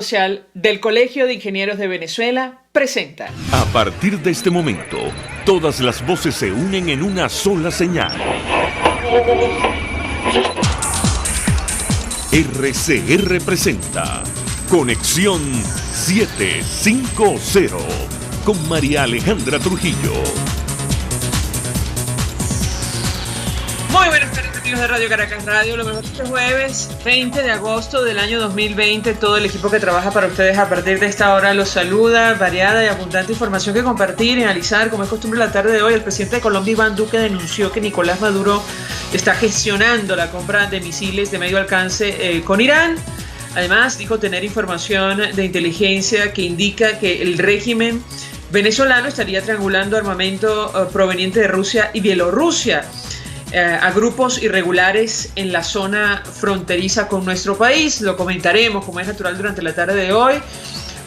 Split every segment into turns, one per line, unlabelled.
Social del Colegio de Ingenieros de Venezuela presenta.
A partir de este momento, todas las voces se unen en una sola señal. RCR presenta Conexión 750 con María Alejandra Trujillo.
Muy buenas tardes, amigos de Radio Caracas Radio. Lo mejor este jueves 20 de agosto del año 2020. Todo el equipo que trabaja para ustedes a partir de esta hora los saluda. Variada y abundante información que compartir y analizar. Como es costumbre la tarde de hoy, el presidente de Colombia, Iván Duque, denunció que Nicolás Maduro está gestionando la compra de misiles de medio alcance con Irán. Además, dijo tener información de inteligencia que indica que el régimen venezolano estaría triangulando armamento proveniente de Rusia y Bielorrusia a grupos irregulares en la zona fronteriza con nuestro país. Lo comentaremos, como es natural, durante la tarde de hoy.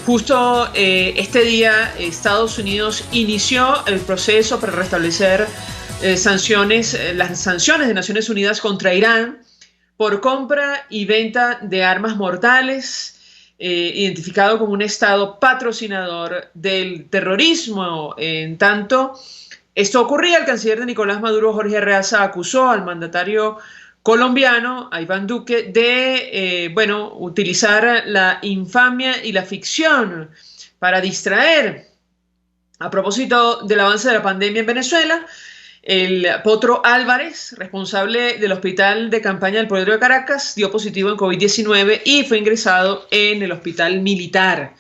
Justo este día Estados Unidos inició el proceso para restablecer las sanciones de Naciones Unidas contra Irán por compra y venta de armas mortales, identificado como un estado patrocinador del terrorismo. En tanto esto ocurría, el canciller de Nicolás Maduro, Jorge Arreaza, acusó al mandatario colombiano, a Iván Duque, de utilizar la infamia y la ficción para distraer. A propósito del avance de la pandemia en Venezuela, el Potro Álvarez, responsable del Hospital de Campaña del Poder de Caracas, dio positivo en COVID-19 y fue ingresado en el Hospital Militar.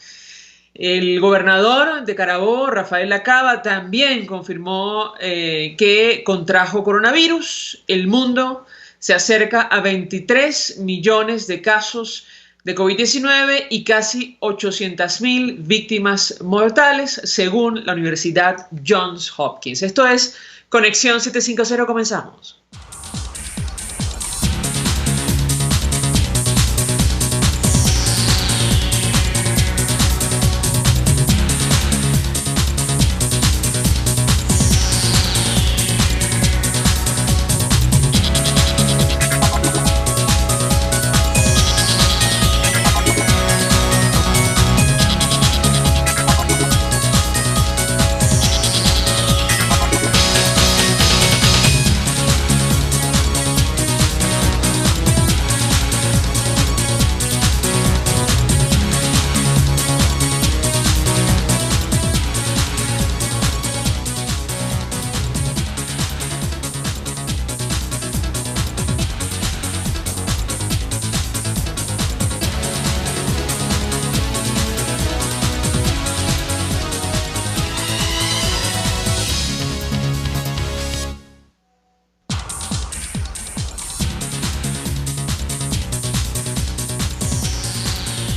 El gobernador de Carabobo, Rafael Lacaba, también confirmó que contrajo coronavirus. El mundo se acerca a 23 millones de casos de COVID-19 y casi 800,000 víctimas mortales, según la Universidad Johns Hopkins. Esto es Conexión 750, comenzamos.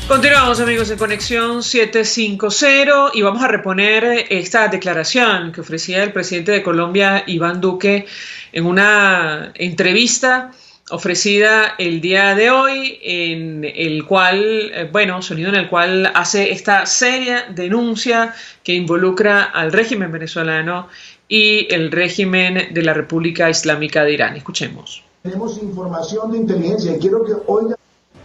Continuamos, amigos, en Conexión 750 y vamos a reponer esta declaración que ofrecía el presidente de Colombia, Iván Duque, en una entrevista ofrecida el día de hoy, en el cual, sonido en el cual hace esta seria denuncia que involucra al régimen venezolano y el régimen de la República Islámica de Irán. Escuchemos.
Tenemos información de inteligencia y quiero que oigas.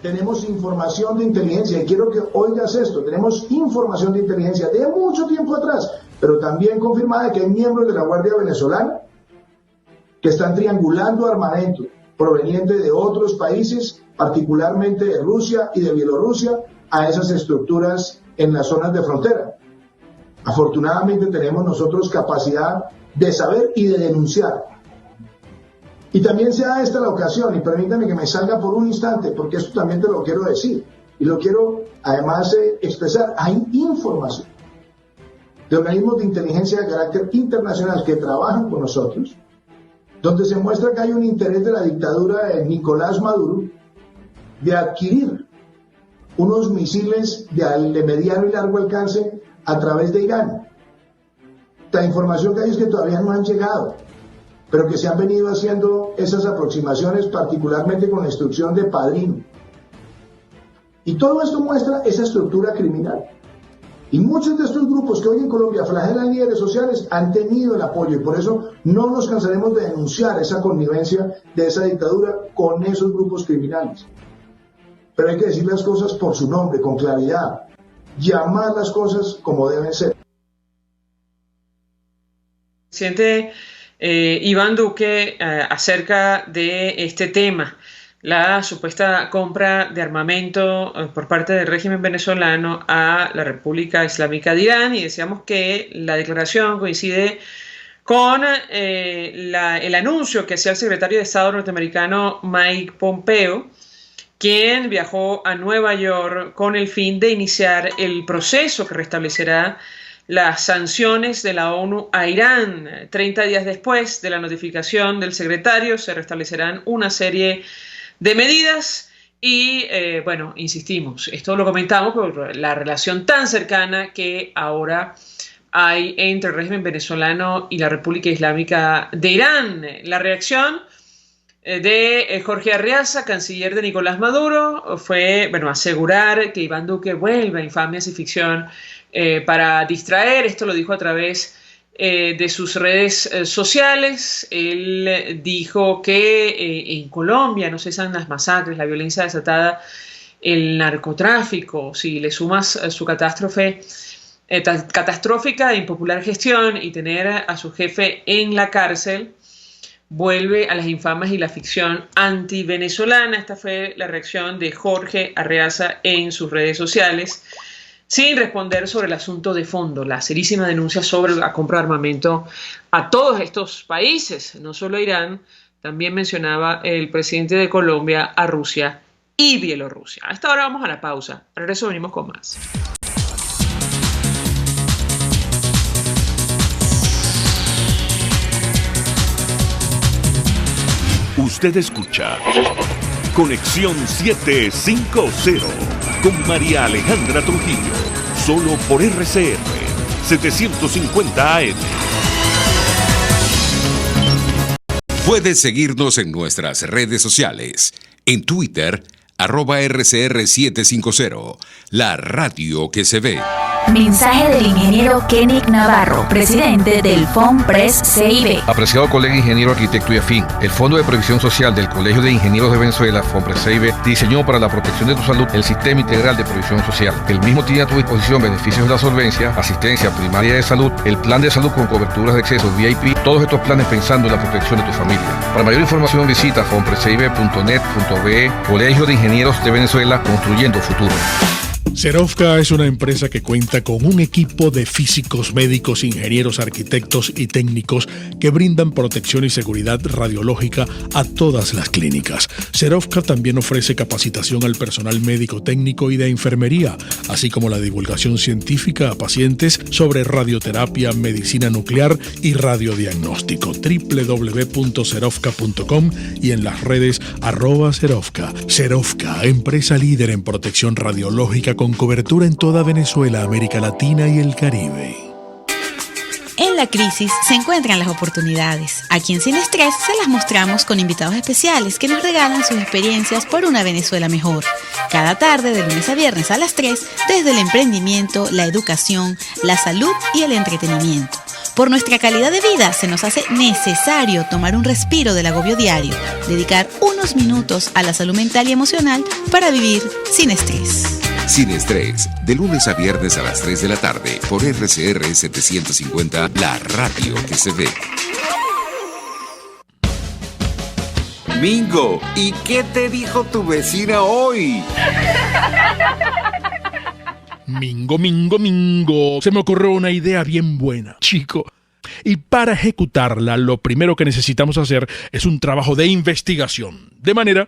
Tenemos información de inteligencia y quiero que oigas esto. Tenemos información de inteligencia de mucho tiempo atrás, pero también confirmada de que hay miembros de la Guardia Venezolana que están triangulando armamento proveniente de otros países, particularmente de Rusia y de Bielorrusia, a esas estructuras en las zonas de frontera. Afortunadamente tenemos nosotros capacidad de saber y de denunciar. Y también se da esta la ocasión, y permítame que me salga por un instante, porque esto también te lo quiero decir, y lo quiero además expresar. Hay información de organismos de inteligencia de carácter internacional que trabajan con nosotros, donde se muestra que hay un interés de la dictadura de Nicolás Maduro de adquirir unos misiles de mediano y largo alcance a través de Irán. La información que hay es que todavía no han llegado, pero que se han venido haciendo esas aproximaciones, particularmente con la instrucción de Padrino. Y todo esto muestra esa estructura criminal. Y muchos de estos grupos que hoy en Colombia flagelan líderes sociales han tenido el apoyo, y por eso no nos cansaremos de denunciar esa connivencia de esa dictadura con esos grupos criminales. pero hay que decir las cosas por su nombre, con claridad, llamar las cosas como deben ser.
Presidente Iván Duque, acerca de este tema, la supuesta compra de armamento por parte del régimen venezolano a la República Islámica de Irán, y decíamos que la declaración coincide con el anuncio que hacía el secretario de Estado norteamericano Mike Pompeo, quien viajó a Nueva York con el fin de iniciar el proceso que restablecerá las sanciones de la ONU a Irán. 30 días después de la notificación del secretario, se restablecerán una serie de medidas y, bueno, insistimos, esto lo comentamos por la relación tan cercana que ahora hay entre el régimen venezolano y la República Islámica de Irán. La reacción de Jorge Arreaza, canciller de Nicolás Maduro, fue, bueno, asegurar que Iván Duque vuelve a infamias y ficción para distraer. Esto lo dijo a través de sus redes sociales. Él dijo que en Colombia no cesan las masacres, la violencia desatada, el narcotráfico. Si le sumas su catastrófica e impopular gestión y tener a su jefe en la cárcel, vuelve a las infames y la ficción anti-venezolana. Esta fue la reacción de Jorge Arreaza en sus redes sociales, sin responder sobre el asunto de fondo, la serísima denuncia sobre la compra de armamento a todos estos países, no solo a Irán. También mencionaba el presidente de Colombia a Rusia y Bielorrusia. A esta hora vamos a la pausa. Al regreso venimos con más.
Usted escucha Conexión 750 con María Alejandra Trujillo, solo por RCR 750 AM.
Puedes seguirnos en nuestras redes sociales. En Twitter, @RCR750, la radio que se ve.
Mensaje del ingeniero Kenick Navarro, presidente del FOMPRES CIB.
Apreciado colega ingeniero, arquitecto y afín, el Fondo de Previsión Social del Colegio de Ingenieros de Venezuela, FOMPRES CIB, diseñó para la protección de tu salud el Sistema Integral de Previsión Social. El mismo tiene a tu disposición beneficios de la solvencia, asistencia primaria de salud, el plan de salud con coberturas de acceso VIP, todos estos planes pensando en la protección de tu familia. Para mayor información visita fomprescib.net.be. Colegio de Ingenieros de Venezuela, construyendo futuro.
Serovka es una empresa que cuenta con un equipo de físicos, médicos, ingenieros, arquitectos y técnicos que brindan protección y seguridad radiológica a todas las clínicas. Serovka también ofrece capacitación al personal médico, técnico y de enfermería, así como la divulgación científica a pacientes sobre radioterapia, medicina nuclear y radiodiagnóstico. www.serovka.com y en las redes @Serovka. Serovka, empresa líder en protección radiológica con cobertura en toda Venezuela, América Latina y el Caribe.
En la crisis se encuentran las oportunidades. Aquí en Sin Estrés se las mostramos con invitados especiales que nos regalan sus experiencias por una Venezuela mejor. Cada tarde, de lunes a viernes a las 3, desde el emprendimiento, la educación, la salud y el entretenimiento. Por nuestra calidad de vida se nos hace necesario tomar un respiro del agobio diario, dedicar unos minutos a la salud mental y emocional para vivir sin estrés.
Sin Estrés, de lunes a viernes a las 3 de la tarde por RCR 750, la radio que se ve.
Mingo, ¿y qué te dijo tu vecina hoy?
Mingo. Se me ocurrió una idea bien buena, chico. Y para ejecutarla, lo primero que necesitamos hacer es un trabajo de investigación. De manera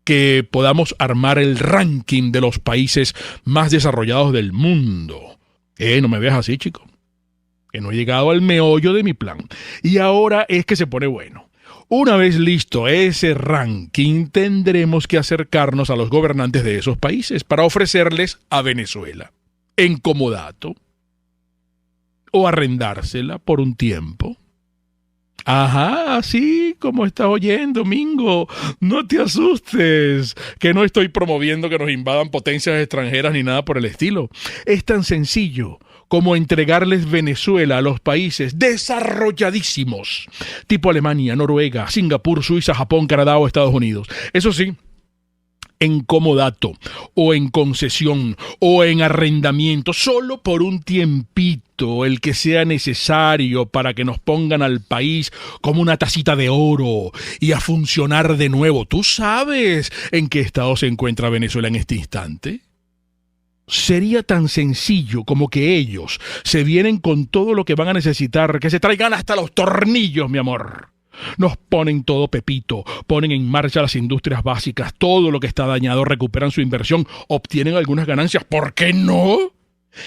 que podamos armar el ranking de los países más desarrollados del mundo. No me veas así, chico, que no he llegado al meollo de mi plan. Y ahora es que se pone bueno. Una vez listo ese ranking, tendremos que acercarnos a los gobernantes de esos países para ofrecerles a Venezuela, en comodato, o arrendársela por un tiempo. Ajá, así como estás oyendo, Mingo. No te asustes, que no estoy promoviendo que nos invadan potencias extranjeras ni nada por el estilo. Es tan sencillo como entregarles Venezuela a los países desarrolladísimos, tipo Alemania, Noruega, Singapur, Suiza, Japón, Canadá o Estados Unidos. Eso sí, en comodato, o en concesión, o en arrendamiento, solo por un tiempito, el que sea necesario para que nos pongan al país como una tacita de oro y a funcionar de nuevo. ¿Tú sabes en qué estado se encuentra Venezuela en este instante? Sería tan sencillo como que ellos se vienen con todo lo que van a necesitar, que se traigan hasta los tornillos, mi amor. Nos ponen todo pepito, ponen en marcha las industrias básicas, todo lo que está dañado recuperan su inversión, obtienen algunas ganancias, ¿por qué no?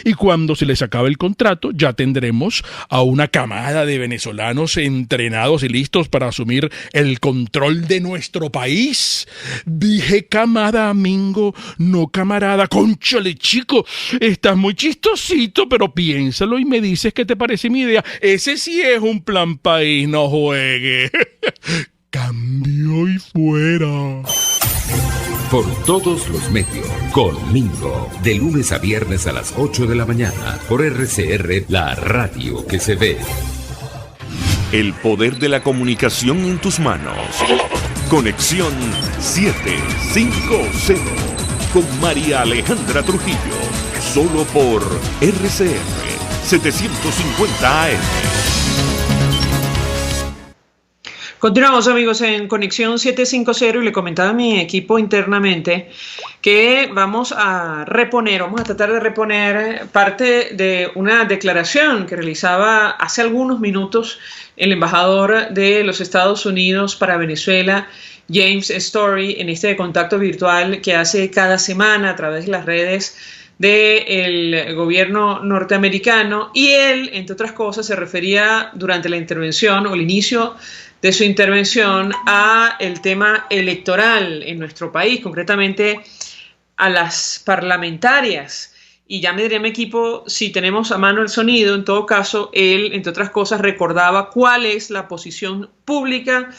Y cuando se les acabe el contrato, ya tendremos a una camada de venezolanos entrenados y listos para asumir el control de nuestro país. Dije camada, Mingo, no camarada. Cónchale, chico, estás muy chistosito, pero piénsalo y me dices qué te parece mi idea. Ese sí es un plan país, no juegue. Cambio y fuera.
Por todos los medios, con Mingo, de lunes a viernes a las 8 de la mañana, por RCR, la radio que se ve.
El poder de la comunicación en tus manos. Conexión 750 con María Alejandra Trujillo, solo por RCR 750 AM.
Continuamos, amigos, en Conexión 750 y le comentaba a mi equipo internamente que vamos a tratar de reponer parte de una declaración que realizaba hace algunos minutos el embajador de los Estados Unidos para Venezuela, James Story, en este contacto virtual que hace cada semana a través de las redes del gobierno norteamericano, y él, entre otras cosas, se refería durante la intervención o el inicio de su intervención a el tema electoral en nuestro país, concretamente a las parlamentarias. Y ya me diré mi equipo si tenemos a mano el sonido. En todo caso, él, entre otras cosas, recordaba cuál es la posición pública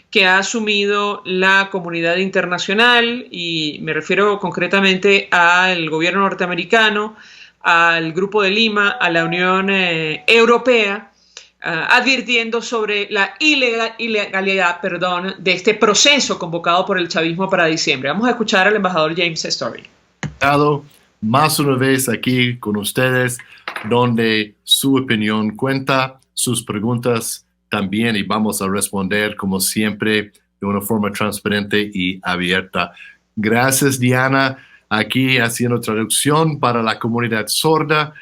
que ha asumido la comunidad internacional, y me refiero concretamente al gobierno norteamericano, al Grupo de Lima, a la Unión Europea, advirtiendo sobre la ilegalidad de este proceso convocado por el chavismo para diciembre. Vamos a escuchar al embajador James Story.
Más una vez aquí con ustedes, donde su opinión cuenta, sus preguntas también, y vamos a responder como siempre de una forma transparente y abierta. Gracias, Diana, aquí haciendo traducción para la comunidad sorda.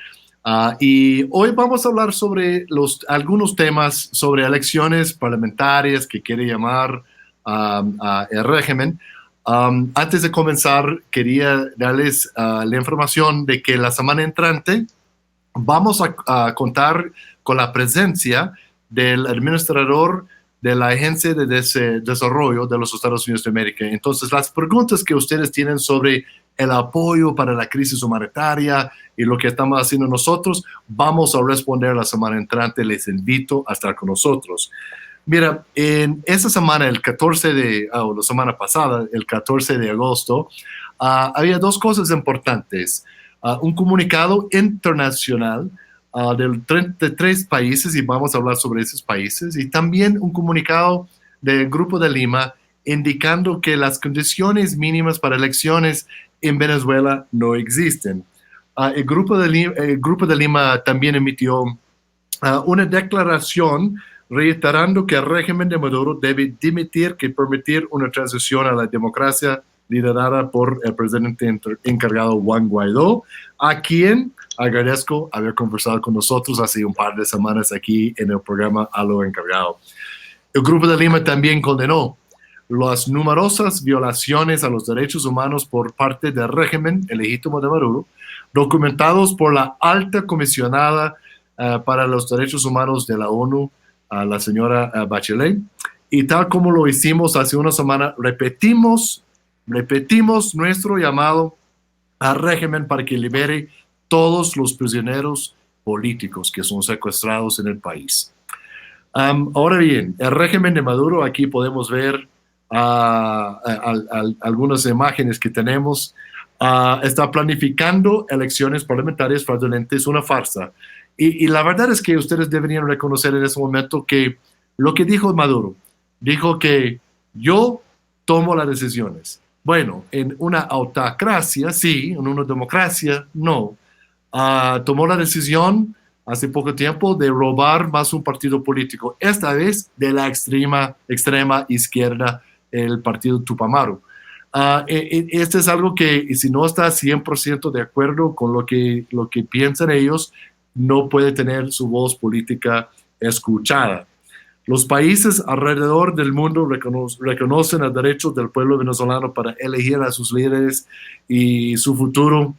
Y hoy vamos a hablar sobre algunos temas sobre elecciones parlamentarias que quiere llamar el régimen. Antes de comenzar, quería darles la información de que la semana entrante vamos a contar con la presencia del administrador de la Agencia de Desarrollo de los Estados Unidos de América. Entonces, las preguntas que ustedes tienen sobre el apoyo para la crisis humanitaria y lo que estamos haciendo nosotros, vamos a responder la semana entrante. Les invito a estar con nosotros. Mira, en esta semana, la semana pasada, el 14 de agosto, había dos cosas importantes. Un comunicado internacional de 33 países, y vamos a hablar sobre esos países, y también un comunicado del Grupo de Lima indicando que las condiciones mínimas para elecciones en Venezuela no existen. El Grupo de Lima también emitió una declaración reiterando que el régimen de Maduro debe dimitir, que permitir una transición a la democracia liderada por el presidente encargado Juan Guaidó, a quien agradezco haber conversado con nosotros hace un par de semanas aquí en el programa A lo Encargado. El Grupo de Lima también condenó las numerosas violaciones a los derechos humanos por parte del régimen ilegítimo de Maduro, documentados por la alta comisionada para los derechos humanos de la ONU, la señora Bachelet, y tal como lo hicimos hace una semana, repetimos nuestro llamado al régimen para que libere todos los prisioneros políticos que son secuestrados en el país. Ahora bien, el régimen de Maduro, aquí podemos ver algunas imágenes que tenemos, está planificando elecciones parlamentarias fraudulentas, una farsa. Y la verdad es que ustedes deberían reconocer en ese momento que lo que dijo Maduro, dijo que yo tomo las decisiones, Bueno, en una autocracia sí, en una democracia no. Tomó la decisión hace poco tiempo de robar más un partido político, esta vez de la extrema izquierda, el partido Tupamaru. Este es algo que, si no está 100% de acuerdo con lo que piensan ellos, no puede tener su voz política escuchada. Los países alrededor del mundo reconocen el derecho del pueblo venezolano para elegir a sus líderes y su futuro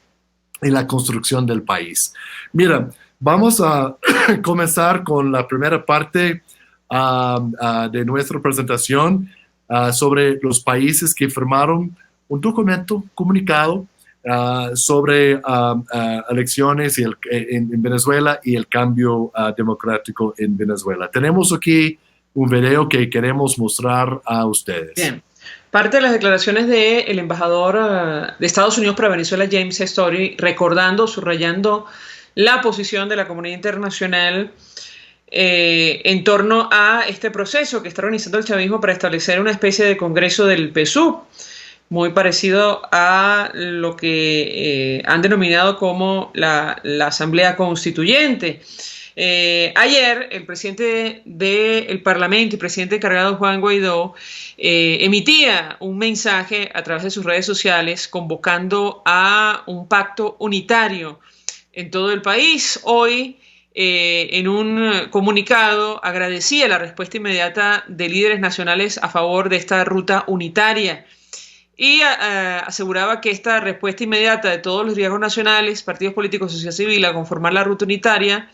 en la construcción del país. Mira, vamos a comenzar con la primera parte de nuestra presentación sobre los países que firmaron un documento comunicado sobre elecciones en Venezuela y el cambio democrático en Venezuela. Tenemos aquí un video que queremos mostrar a ustedes.
Bien. Parte de las declaraciones del embajador de Estados Unidos para Venezuela, James Story, subrayando la posición de la comunidad internacional en torno a este proceso que está organizando el chavismo para establecer una especie de congreso del PSUV, muy parecido a lo que han denominado como la Asamblea Constituyente. Ayer, el presidente del Parlamento y presidente encargado Juan Guaidó emitía un mensaje a través de sus redes sociales convocando a un pacto unitario en todo el país. Hoy, en un comunicado, agradecía la respuesta inmediata de líderes nacionales a favor de esta ruta unitaria y aseguraba que esta respuesta inmediata de todos los liderazgos nacionales, partidos políticos, sociedad civil, a conformar la ruta unitaria,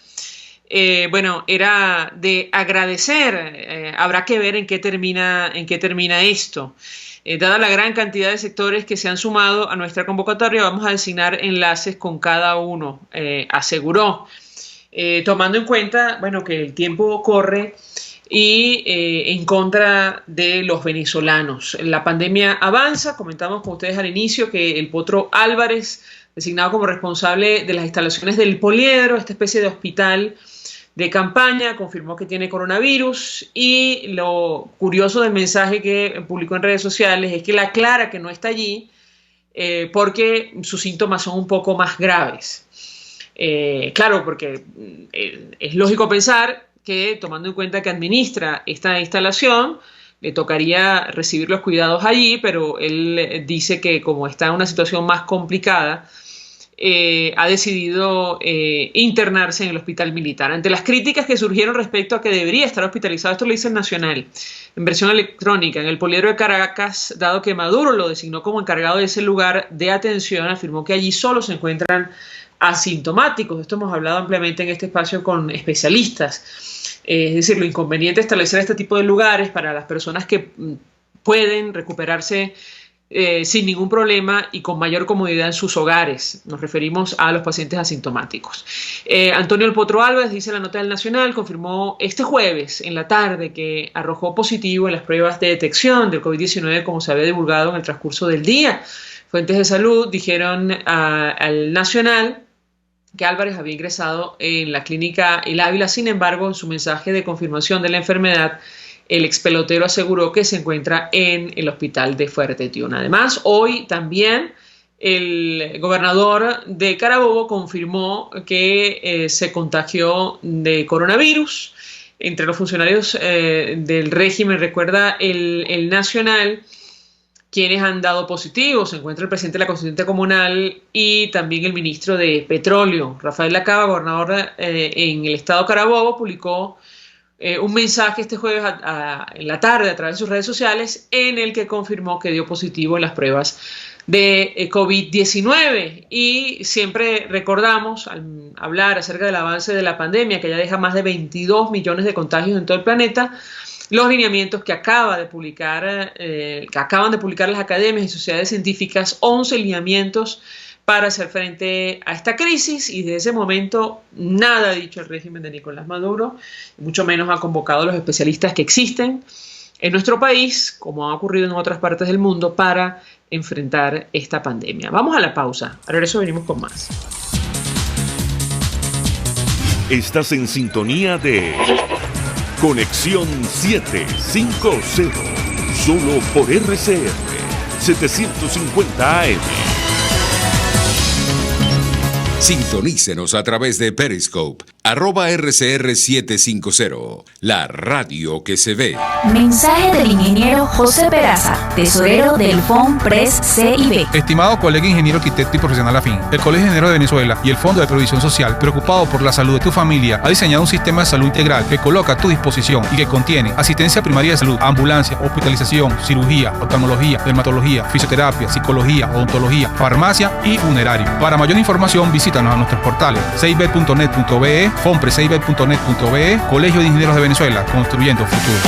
era de agradecer. Habrá que ver en qué termina esto. Dada la gran cantidad de sectores que se han sumado a nuestra convocatoria, vamos a designar enlaces con cada uno, aseguró. Tomando en cuenta, que el tiempo corre y en contra de los venezolanos. La pandemia avanza. Comentamos con ustedes al inicio que el Potro Álvarez, designado como responsable de las instalaciones del Poliedro, esta especie de hospital de campaña, confirmó que tiene coronavirus, y lo curioso del mensaje que publicó en redes sociales es que él aclara que no está allí porque sus síntomas son un poco más graves. Claro, porque es lógico pensar que, tomando en cuenta que administra esta instalación, le tocaría recibir los cuidados allí, pero él dice que como está en una situación más complicada, ha decidido internarse en el hospital militar. Ante las críticas que surgieron respecto a que debería estar hospitalizado, esto lo dice el Nacional, en versión electrónica, en el Poliedro de Caracas, dado que Maduro lo designó como encargado de ese lugar de atención, afirmó que allí solo se encuentran asintomáticos. Esto hemos hablado ampliamente en este espacio con especialistas. Es decir, lo inconveniente es establecer este tipo de lugares para las personas que pueden recuperarse sin ningún problema y con mayor comodidad en sus hogares. Nos referimos a los pacientes asintomáticos. Antonio El Potro Álvarez, dice la nota del Nacional, confirmó este jueves en la tarde que arrojó positivo en las pruebas de detección del COVID-19, como se había divulgado en el transcurso del día. Fuentes de salud dijeron al Nacional que Álvarez había ingresado en la clínica El Ávila. Sin embargo, en su mensaje de confirmación de la enfermedad, el expelotero aseguró que se encuentra en el hospital de Fuerte Tiuna. Además, hoy también el gobernador de Carabobo confirmó que se contagió de coronavirus. Entre los funcionarios del régimen, recuerda el Nacional, quienes han dado positivos, se encuentra el presidente de la Constituyente Comunal y también el ministro de Petróleo. Rafael Lacaba, gobernador en el estado Carabobo, publicó un mensaje este jueves en la tarde a través de sus redes sociales en el que confirmó que dio positivo en las pruebas de COVID-19. Y siempre recordamos, al hablar acerca del avance de la pandemia, que ya deja más de 22 millones de contagios en todo el planeta, los lineamientos que acaban de publicar las academias y sociedades científicas, 11 lineamientos para hacer frente a esta crisis, y desde ese momento nada ha dicho el régimen de Nicolás Maduro, mucho menos ha convocado a los especialistas que existen en nuestro país, como ha ocurrido en otras partes del mundo, para enfrentar esta pandemia. Vamos a la pausa, al regreso venimos con más.
Estás en sintonía de Conexión 750, solo por RCR 750 AM.
Sintonícenos a través de Periscope, @RCR750, la radio que se ve.
Mensaje del ingeniero José Peraza, tesorero del FOMPRES CIB.
Estimado colega ingeniero, arquitecto y profesional afín, el Colegio de Ingenieros de Venezuela y el Fondo de Previsión Social, preocupado por la salud de tu familia, ha diseñado un sistema de salud integral que coloca a tu disposición y que contiene asistencia primaria de salud, ambulancia, hospitalización, cirugía, oftalmología, dermatología, fisioterapia, psicología, odontología, farmacia y funerario. Para mayor información, visítanos a nuestros portales cib.net.be, fomprescib.net.be, Colegio de Ingenieros de Venezuela, construyendo futuro.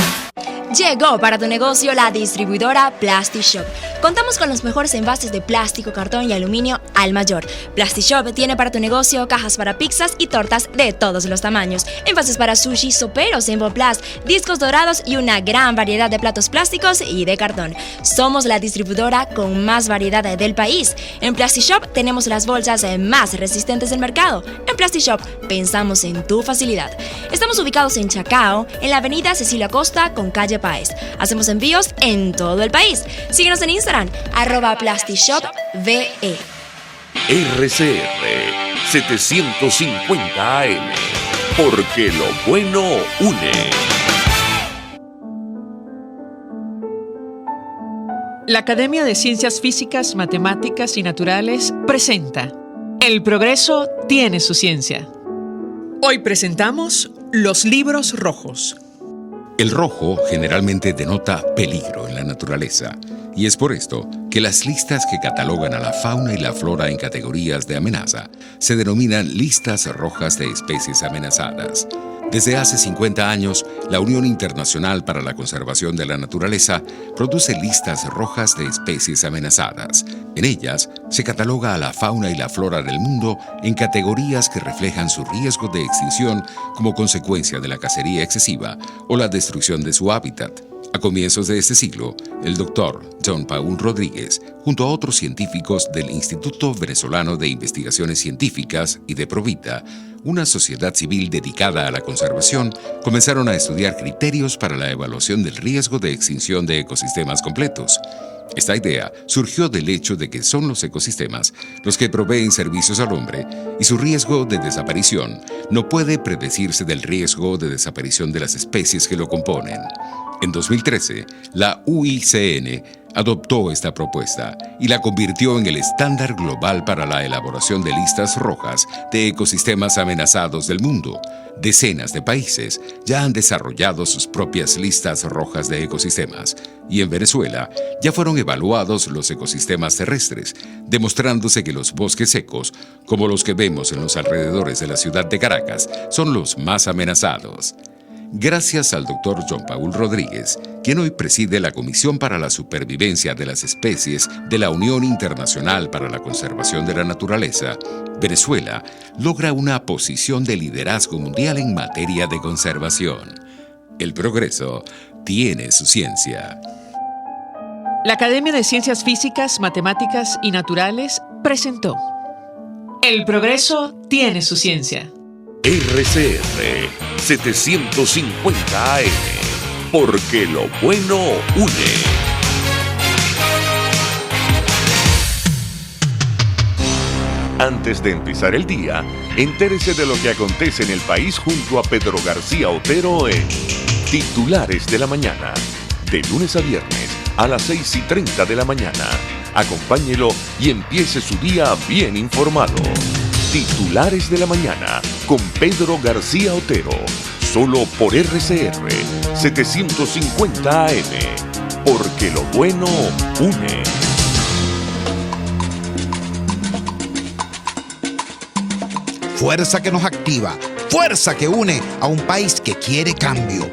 Llegó para tu negocio la distribuidora PlastiShop. Contamos con los mejores envases de plástico, cartón y aluminio al mayor. PlastiShop tiene para tu negocio cajas para pizzas y tortas de todos los tamaños, envases para sushi, soperos en Bonplast, discos dorados y una gran variedad de platos plásticos y de cartón. Somos la distribuidora con más variedad del país. En PlastiShop tenemos las bolsas más resistentes del mercado. En PlastiShop pensamos en tu facilidad. Estamos ubicados en Chacao, en la avenida Cecilia Costa con calle Páez. Hacemos envíos en todo el país. Síguenos en Instagram, @PlastiShopVE.
RCR 750 AM, porque lo bueno une.
La Academia de Ciencias Físicas, Matemáticas y Naturales presenta El progreso tiene su ciencia. Hoy presentamos los libros rojos.
El rojo generalmente denota peligro en la naturaleza, y es por esto que las listas que catalogan a la fauna y la flora en categorías de amenaza se denominan listas rojas de especies amenazadas. Desde hace 50 años, la Unión Internacional para la Conservación de la Naturaleza produce listas rojas de especies amenazadas. En ellas se cataloga a la fauna y la flora del mundo en categorías que reflejan su riesgo de extinción como consecuencia de la cacería excesiva o la destrucción de su hábitat. A comienzos de este siglo, el doctor John Paul Rodríguez, junto a otros científicos del Instituto Venezolano de Investigaciones Científicas y de Provita, una sociedad civil dedicada a la conservación, comenzaron a estudiar criterios para la evaluación del riesgo de extinción de ecosistemas completos. Esta idea surgió del hecho de que son los ecosistemas los que proveen servicios al hombre y su riesgo de desaparición no puede predecirse del riesgo de desaparición de las especies que lo componen. En 2013, la UICN adoptó esta propuesta y la convirtió en el estándar global para la elaboración de listas rojas de ecosistemas amenazados del mundo. Decenas de países ya han desarrollado sus propias listas rojas de ecosistemas, y en Venezuela ya fueron evaluados los ecosistemas terrestres, demostrándose que los bosques secos, como los que vemos en los alrededores de la ciudad de Caracas, son los más amenazados. Gracias al Dr. John Paul Rodríguez, quien hoy preside la Comisión para la Supervivencia de las Especies de la Unión Internacional para la Conservación de la Naturaleza, Venezuela logra una posición de liderazgo mundial en materia de conservación. El progreso tiene su ciencia.
La Academia de Ciencias Físicas, Matemáticas y Naturales presentó El progreso tiene su ciencia.
RCR 750 AM, porque lo bueno une. Antes de empezar el día, entérese de lo que acontece en el país junto a Pedro García Otero en Titulares de la Mañana, de lunes a viernes a las 6:30 de la mañana. Acompáñelo y empiece su día bien informado. Titulares de la Mañana con Pedro García Otero, solo por RCR 750 AM, porque lo bueno une.
Fuerza que nos activa, fuerza que une a un país que quiere cambio.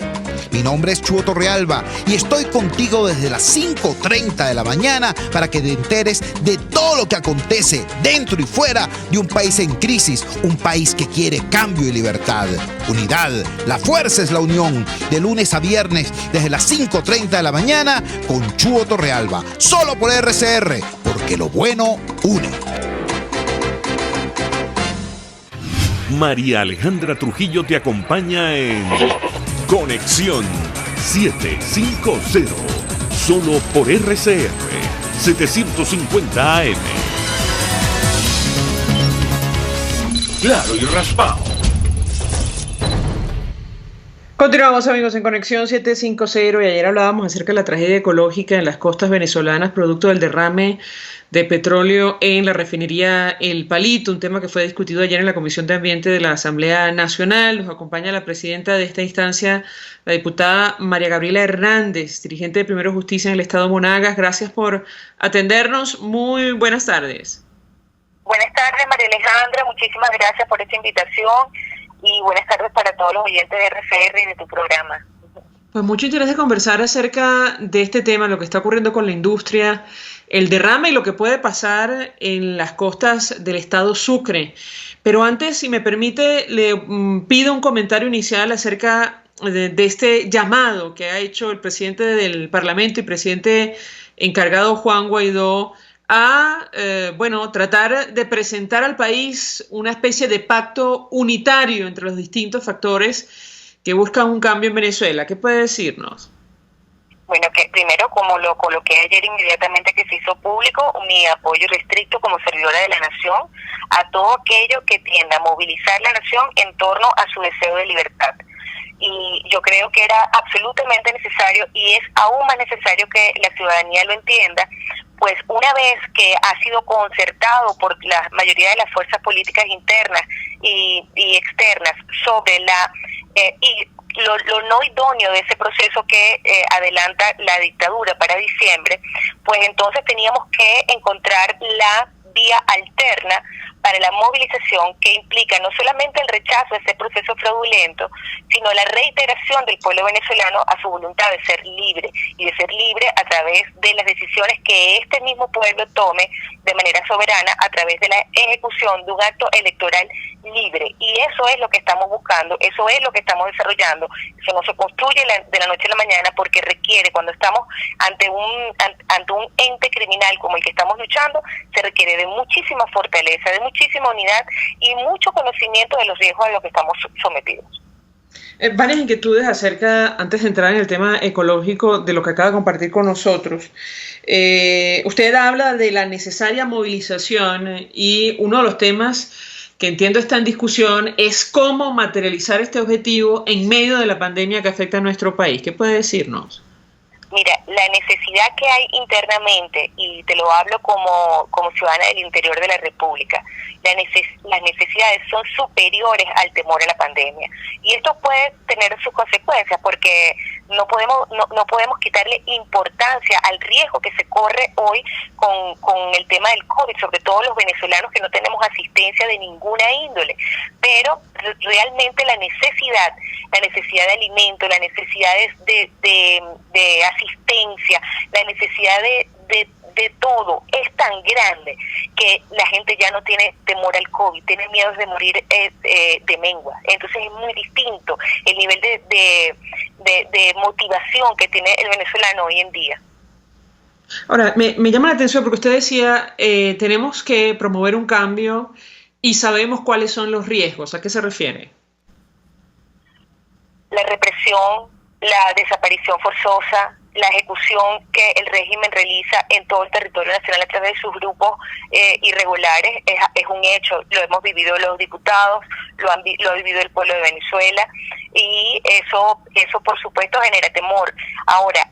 Mi nombre es Chuo Torrealba y estoy contigo desde las 5:30 de la mañana para que te enteres de todo lo que acontece dentro y fuera de un país en crisis, un país que quiere cambio y libertad. Unidad, la fuerza es la unión, de lunes a viernes desde las 5:30 de la mañana con Chuo Torrealba, solo por RCR, porque lo bueno une.
María Alejandra Trujillo te acompaña en Conexión 750, solo por RCR 750 AM. Claro y raspado.
Continuamos, amigos, en Conexión 750, y ayer hablábamos acerca de la tragedia ecológica en las costas venezolanas producto del derrame de petróleo en la refinería El Palito, un tema que fue discutido ayer en la Comisión de Ambiente de la Asamblea Nacional. Nos acompaña la presidenta de esta instancia, la diputada María Gabriela Hernández, dirigente de Primero Justicia en el Estado Monagas. Gracias por atendernos. Muy buenas tardes.
Buenas tardes, María Alejandra. Muchísimas gracias por esta invitación y buenas tardes para todos los oyentes de RCR y de tu programa.
Pues mucho interés de conversar acerca de este tema, lo que está ocurriendo con la industria, el derrame y lo que puede pasar en las costas del estado Sucre. Pero antes, si me permite, le pido un comentario inicial acerca de este llamado que ha hecho el presidente del Parlamento y presidente encargado Juan Guaidó a tratar de presentar al país una especie de pacto unitario entre los distintos factores que buscan un cambio en Venezuela. ¿Qué puede decirnos?
Bueno, que primero, como lo coloqué ayer inmediatamente que se hizo público, mi apoyo restricto como servidora de la nación a todo aquello que tienda a movilizar la nación en torno a su deseo de libertad. Y yo creo que era absolutamente necesario, y es aún más necesario que la ciudadanía lo entienda, pues una vez que ha sido concertado por la mayoría de las fuerzas políticas internas y externas sobre lo no idóneo de ese proceso que adelanta la dictadura para diciembre, pues entonces teníamos que encontrar la vía alterna para la movilización, que implica no solamente el rechazo a ese proceso fraudulento, sino la reiteración del pueblo venezolano a su voluntad de ser libre, y de ser libre a través de las decisiones que este mismo pueblo tome de manera soberana a través de la ejecución de un acto electoral libre. Y eso es lo que estamos buscando, eso es lo que estamos desarrollando. Eso no se construye de la noche a la mañana, porque requiere, cuando estamos ante un ente criminal como el que estamos luchando, se requiere de muchísima fortaleza, de muchísima unidad y mucho conocimiento de los riesgos a los que estamos sometidos.
Varias inquietudes acerca, antes de entrar en el tema ecológico, de lo que acaba de compartir con nosotros. Usted habla de la necesaria movilización, y uno de los temas que entiendo está en discusión es cómo materializar este objetivo en medio de la pandemia que afecta a nuestro país. ¿Qué puede decirnos?
Mira, la necesidad que hay internamente, y te lo hablo como ciudadana del interior de la República, las necesidades son superiores al temor a la pandemia. Y esto puede tener sus consecuencias, porque no podemos quitarle importancia al riesgo que se corre hoy con el tema del COVID, sobre todo los venezolanos que no tenemos asistencia de ninguna índole. Pero realmente la necesidad de alimento, la necesidad de asistencia, la necesidad de todo es tan grande que la gente ya no tiene temor al COVID, tiene miedo de morir de mengua. Entonces es muy distinto el nivel de motivación que tiene el venezolano hoy en día.
Ahora, me llama la atención porque usted decía, tenemos que promover un cambio y sabemos cuáles son los riesgos. ¿A qué se refiere?
La represión, la desaparición forzosa, la ejecución que el régimen realiza en todo el territorio nacional a través de sus grupos irregulares es un hecho. Lo hemos vivido los diputados, lo ha vivido el pueblo de Venezuela, y eso por supuesto genera temor. Ahora,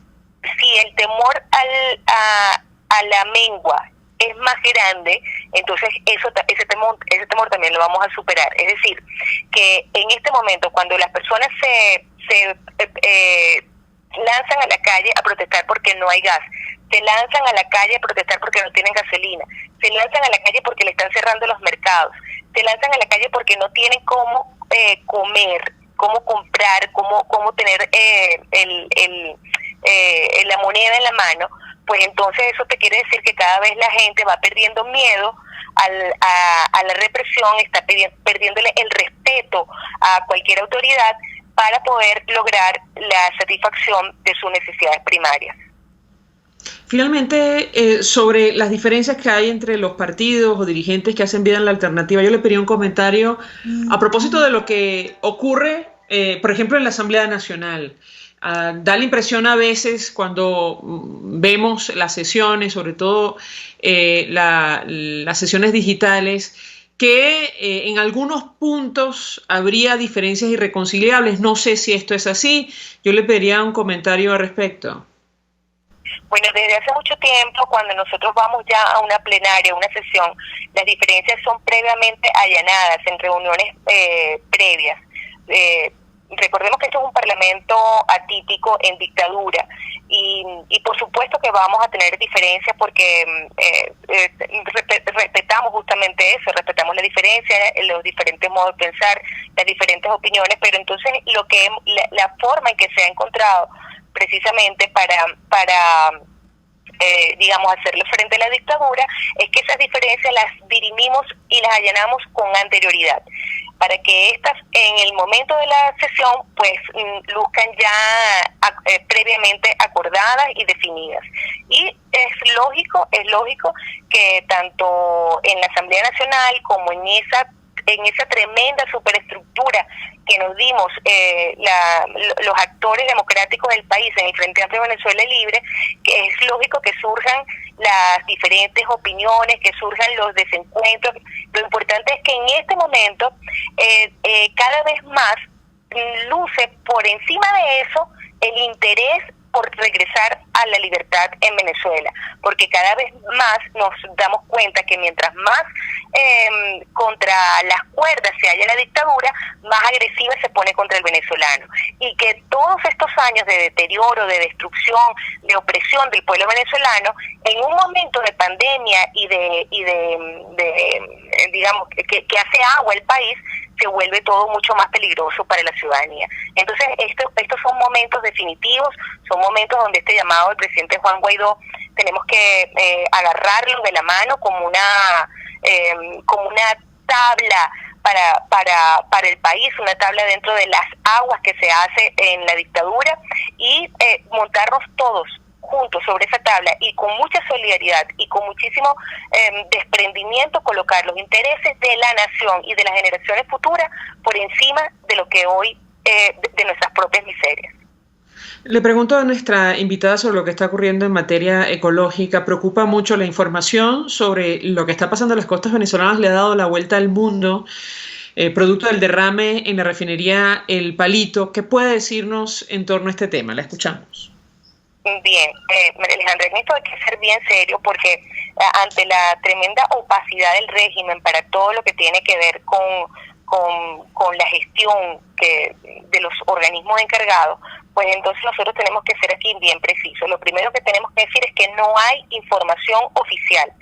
si el temor a la mengua es más grande, entonces ese temor también lo vamos a superar. Es decir, que en este momento, cuando las personas se lanzan a la calle a protestar porque no hay gas, se lanzan a la calle a protestar porque no tienen gasolina, se lanzan a la calle porque le están cerrando los mercados, se lanzan a la calle porque no tienen cómo comer, cómo comprar, cómo tener la moneda en la mano, pues entonces eso te quiere decir que cada vez la gente va perdiendo miedo a la represión, está perdiéndole el respeto a cualquier autoridad para poder lograr la satisfacción de sus necesidades primarias.
Finalmente, sobre las diferencias que hay entre los partidos o dirigentes que hacen vida en la alternativa, yo le pedí un comentario a propósito de lo que ocurre, por ejemplo, en la Asamblea Nacional. Da la impresión a veces cuando vemos las sesiones, sobre todo las sesiones digitales, que en algunos puntos habría diferencias irreconciliables. No sé si esto es así. Yo le pediría un comentario al respecto.
Bueno, desde hace mucho tiempo, cuando nosotros vamos ya a una plenaria, una sesión, las diferencias son previamente allanadas en reuniones previas. Recordemos que esto es un parlamento atípico en dictadura y por supuesto que vamos a tener diferencias porque respetamos justamente eso, respetamos la diferencia, los diferentes modos de pensar, las diferentes opiniones, pero entonces la forma en que se ha encontrado precisamente para digamos, hacerle frente a la dictadura, es que esas diferencias las dirimimos y las allanamos con anterioridad, para que estas en el momento de la sesión pues luzcan ya previamente acordadas y definidas. Y es lógico que tanto en la Asamblea Nacional como en esa tremenda superestructura que nos dimos los actores democráticos del país en el Frente Amplio Venezuela Libre, que es lógico que surjan las diferentes opiniones, que surjan los desencuentros. Lo importante es que en este momento cada vez más luce por encima de eso el interés por regresar a la libertad en Venezuela, porque cada vez más nos damos cuenta que mientras más contra las cuerdas se halla la dictadura, más agresiva se pone contra el venezolano, y que todos estos años de deterioro, de destrucción, de opresión del pueblo venezolano, en un momento de pandemia y de digamos, que hace agua el país, se vuelve todo mucho más peligroso para la ciudadanía. Entonces, estos son momentos definitivos, son momentos donde este llamado del presidente Juan Guaidó tenemos que agarrarlo de la mano como una tabla para el país, una tabla dentro de las aguas que se hace en la dictadura, y montarnos todos juntos sobre esa tabla y con mucha solidaridad y con muchísimo desprendimiento colocar los intereses de la nación y de las generaciones futuras por encima de lo que hoy, de nuestras propias miserias.
Le pregunto a nuestra invitada sobre lo que está ocurriendo en materia ecológica. Preocupa mucho la información sobre lo que está pasando en las costas venezolanas, le ha dado la vuelta al mundo, producto del derrame en la refinería El Palito. ¿Qué puede decirnos en torno a este tema? La escuchamos.
Bien, María Alejandra, en esto hay que ser bien serio porque ante la tremenda opacidad del régimen para todo lo que tiene que ver con la gestión de los organismos encargados, pues entonces nosotros tenemos que ser aquí bien precisos. Lo primero que tenemos que decir es que no hay información oficial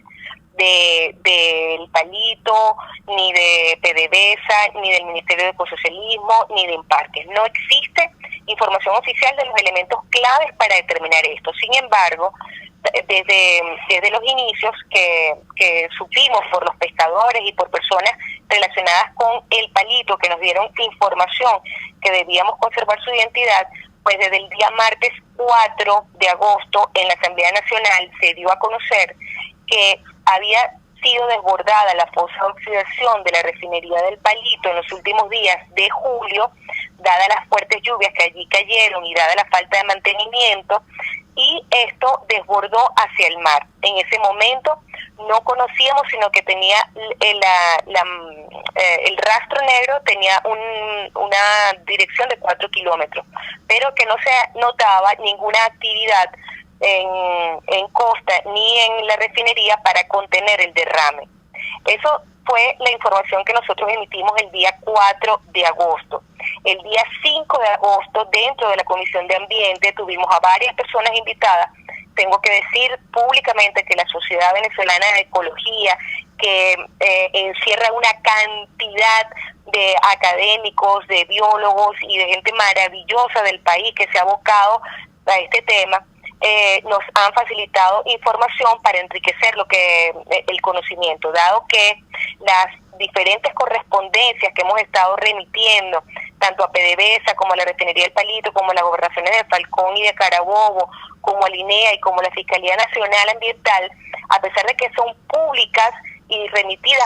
del Palito, ni de PDVSA, ni del Ministerio de Ecosocialismo, ni de Imparques. No existe información oficial de los elementos claves para determinar esto. Sin embargo, desde los inicios que supimos por los pescadores y por personas relacionadas con El Palito, que nos dieron información que debíamos conservar su identidad, pues desde el día martes 4 de agosto en la Asamblea Nacional se dio a conocer que había sido desbordada la fosa de oxidación de la refinería del Palito en los últimos días de julio, dadas las fuertes lluvias que allí cayeron y dada la falta de mantenimiento, y esto desbordó hacia el mar. En ese momento no conocíamos, sino que tenía el rastro negro tenía una dirección de 4 kilómetros, pero que no se notaba ninguna actividad en costa ni en la refinería para contener el derrame. Eso fue la información que nosotros emitimos el día 4 de agosto. El día 5 de agosto, dentro de la Comisión de Ambiente, tuvimos a varias personas invitadas. Tengo que decir públicamente que la Sociedad Venezolana de Ecología, que encierra una cantidad de académicos, de biólogos y de gente maravillosa del país que se ha abocado a este tema, nos han facilitado información para enriquecer el conocimiento, dado que las diferentes correspondencias que hemos estado remitiendo tanto a PDVSA como a la refinería del Palito, como a las gobernaciones de Falcón y de Carabobo, como a INEA y como a la Fiscalía Nacional Ambiental, a pesar de que son públicas y remitidas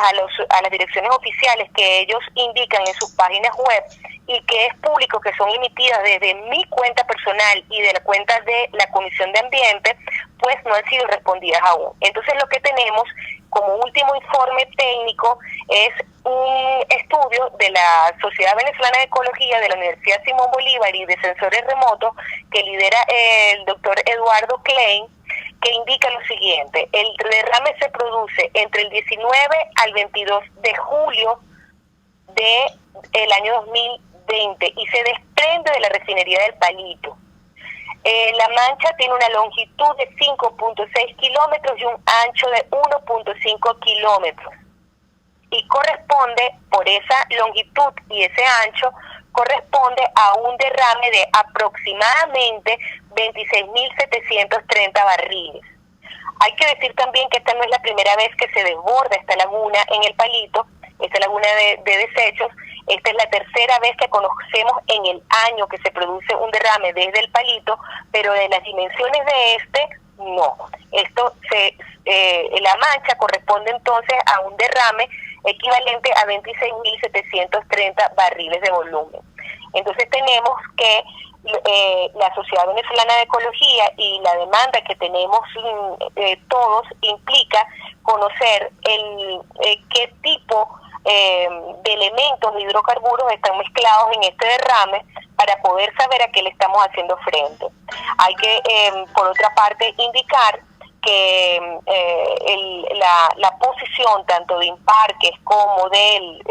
a las direcciones oficiales que ellos indican en sus páginas web, y que es público, que son emitidas desde mi cuenta personal y de la cuenta de la Comisión de Ambiente, pues no han sido respondidas aún. Entonces lo que tenemos como último informe técnico es un estudio de la Sociedad Venezolana de Ecología, de la Universidad Simón Bolívar y de Sensores Remotos, que lidera el doctor Eduardo Klein, que indica lo siguiente: el derrame se produce entre el 19 al 22 de julio del año 2020 y se desprende de la refinería del Palito. La mancha tiene una longitud de 5.6 kilómetros y un ancho de 1.5 kilómetros. Y corresponde, por esa longitud y ese ancho, corresponde a un derrame de aproximadamente 26.730 barriles. Hay que decir también que esta no es la primera vez que se desborda esta laguna en el Palito, esta laguna de desechos. Esta es la tercera vez que conocemos en el año que se produce un derrame desde el Palito, pero de las dimensiones de no. La mancha corresponde entonces a un derrame equivalente a 26.730 barriles de volumen. Entonces tenemos que la Sociedad Venezolana de Ecología y la demanda que tenemos todos implica conocer qué tipo de elementos de hidrocarburos están mezclados en este derrame para poder saber a qué le estamos haciendo frente. Hay que, por otra parte, indicar que la posición tanto de Imparques como del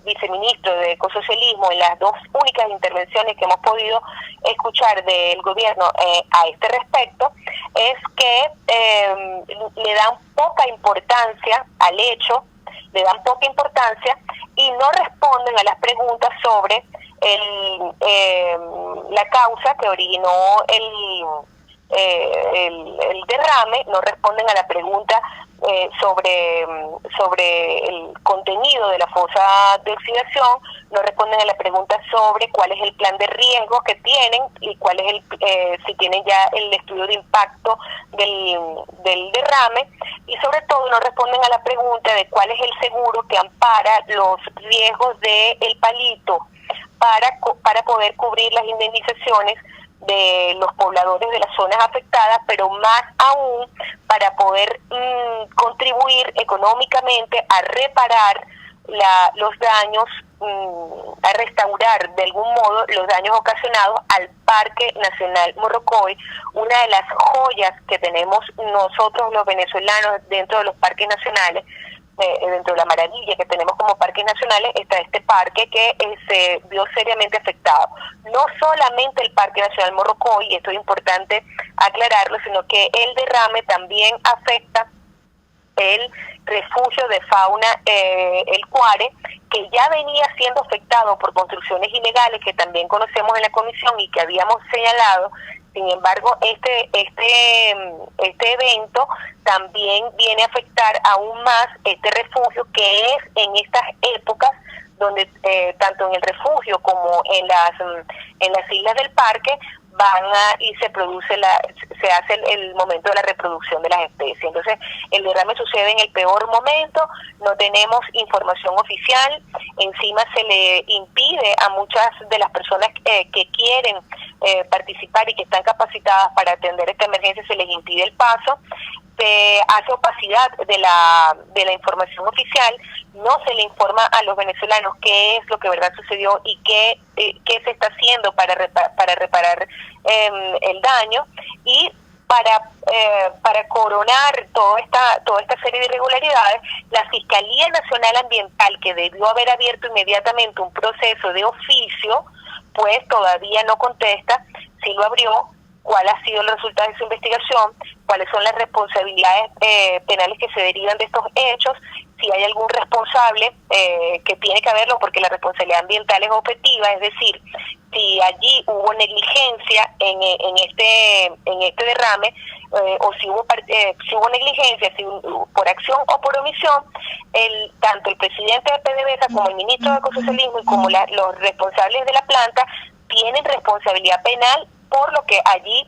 viceministro de Ecosocialismo en las dos únicas intervenciones que hemos podido escuchar del gobierno a este respecto es que le dan poca importancia al hecho, le dan poca importancia y no responden a las preguntas sobre la causa que originó el derrame, no responden a la pregunta sobre el contenido de la fosa de oxidación, no responden a la pregunta sobre cuál es el plan de riesgo que tienen y cuál es si tienen ya el estudio de impacto del derrame, y sobre todo no responden a la pregunta de cuál es el seguro que ampara los riesgos del Palito para poder cubrir las indemnizaciones de los pobladores de las zonas afectadas, pero más aún para poder contribuir económicamente a reparar los daños, a restaurar de algún modo los daños ocasionados al Parque Nacional Morrocoy, una de las joyas que tenemos nosotros los venezolanos dentro de los parques nacionales. Dentro de la maravilla que tenemos como parques nacionales está este parque que se vio seriamente afectado. No solamente el Parque Nacional Morrocoy, y esto es importante aclararlo, sino que el derrame también afecta el refugio de fauna El Cuare, que ya venía siendo afectado por construcciones ilegales que también conocemos en la comisión y que habíamos señalado. Sin embargo, este evento también viene a afectar aún más este refugio, que es en estas épocas donde tanto en el refugio como en las islas del parque y se hace el momento de la reproducción de las especies. Entonces, el derrame sucede en el peor momento, no tenemos información oficial, encima se le impide a muchas de las personas que quieren participar y que están capacitadas para atender esta emergencia, se les impide el paso, se hace opacidad de la información oficial, no se le informa a los venezolanos qué es lo que verdad sucedió y qué se está haciendo para reparar el daño, y para coronar toda esta serie de irregularidades, la Fiscalía Nacional Ambiental, que debió haber abierto inmediatamente un proceso de oficio, pues todavía no contesta si lo abrió, cuál ha sido el resultado de su investigación, cuáles son las responsabilidades penales que se derivan de estos hechos, si hay algún responsable, que tiene que haberlo porque la responsabilidad ambiental es objetiva, es decir, si allí hubo negligencia en este derrame, o si hubo negligencia, por acción o por omisión, tanto el presidente de PDVSA como el ministro de Ecosocialismo y como los responsables de la planta tienen responsabilidad penal por lo que allí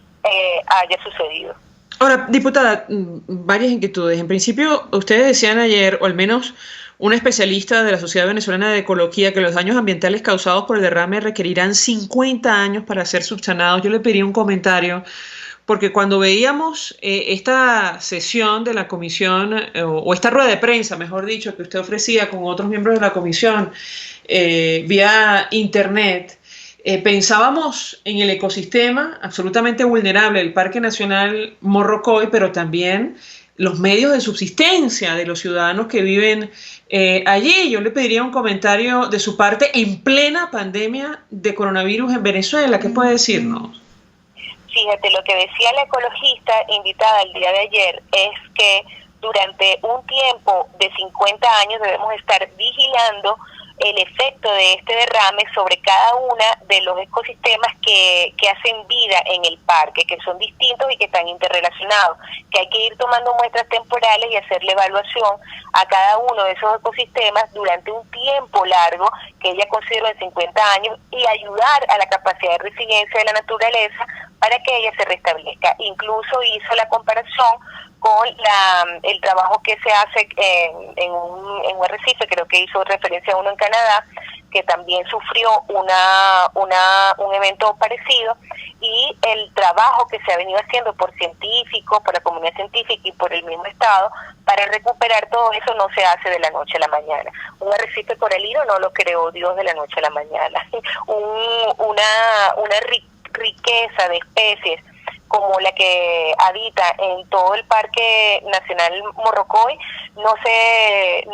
haya sucedido.
Ahora, diputada, varias inquietudes. En principio, ustedes decían ayer, o al menos un especialista de la Sociedad Venezolana de Ecología, que los daños ambientales causados por el derrame requerirán 50 años para ser subsanados. Yo le pediría un comentario, porque cuando veíamos esta sesión de la comisión, o esta rueda de prensa, mejor dicho, que usted ofrecía con otros miembros de la comisión vía internet, pensábamos en el ecosistema absolutamente vulnerable del Parque Nacional Morrocoy, pero también los medios de subsistencia de los ciudadanos que viven allí. Yo le pediría un comentario de su parte en plena pandemia de coronavirus en Venezuela. ¿Qué puede decirnos?
Fíjate, lo que decía la ecologista invitada el día de ayer es que durante un tiempo de 50 años debemos estar vigilando el efecto de este derrame sobre cada una de los ecosistemas que hacen vida en el parque, que son distintos y que están interrelacionados, que hay que ir tomando muestras temporales y hacerle evaluación a cada uno de esos ecosistemas durante un tiempo largo, que ella considera en 50 años, y ayudar a la capacidad de resiliencia de la naturaleza para que ella se restablezca. Incluso hizo la comparación con el trabajo que se hace en un arrecife, creo que hizo referencia a uno en Canadá, que también sufrió un evento parecido, y el trabajo que se ha venido haciendo por científicos, por la comunidad científica y por el mismo Estado, para recuperar todo eso no se hace de la noche a la mañana. Un arrecife coralino no lo creó Dios de la noche a la mañana. Una riqueza de especies como la que habita en todo el Parque Nacional Morrocoy no se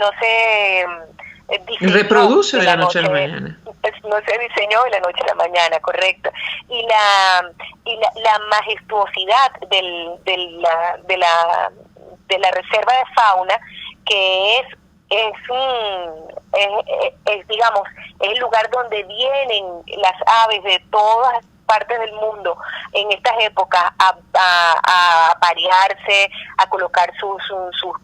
reproduce de la noche a la mañana.
No se diseñó de la noche a la mañana, correcto. Y la majestuosidad de la reserva de fauna, que es digamos, es el lugar donde vienen las aves de todas partes del mundo en estas épocas a parearse, a colocar sus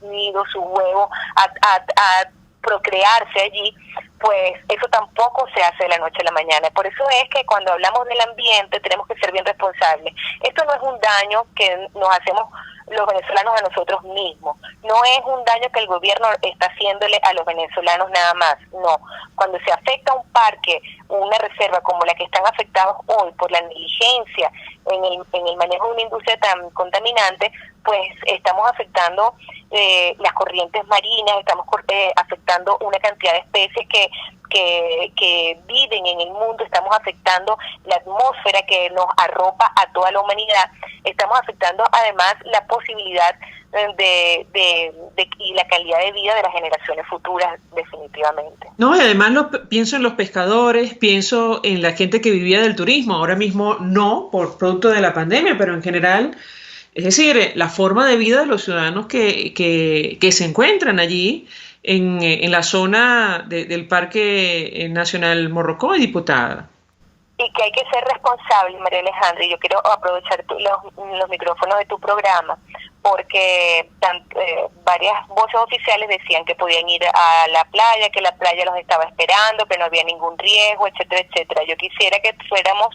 nidos, sus huevos, a procrearse allí, pues eso tampoco se hace de la noche a la mañana. Por eso es que cuando hablamos del ambiente tenemos que ser bien responsables. Esto no es un daño que nos hacemos los venezolanos a nosotros mismos, no es un daño que el gobierno está haciéndole a los venezolanos nada más, no. Cuando se afecta un parque, una reserva como la que están afectados hoy por la negligencia en el manejo de una industria tan contaminante, pues estamos afectando las corrientes marinas, estamos afectando una cantidad de especies que viven en el mundo, estamos afectando la atmósfera que nos arropa a toda la humanidad, estamos afectando además la posibilidad y la calidad de vida de las generaciones futuras, definitivamente.
No, y además pienso en los pescadores, pienso en la gente que vivía del turismo, ahora mismo no, por producto de la pandemia, pero en general, es decir, la forma de vida de los ciudadanos que se encuentran allí en la zona del Parque Nacional Morrocoy, diputada.
Y que hay que ser responsable, María Alejandra, y yo quiero aprovechar los micrófonos de tu programa, porque varias voces oficiales decían que podían ir a la playa, que la playa los estaba esperando, que no había ningún riesgo, etcétera, etcétera. Yo quisiera que fuéramos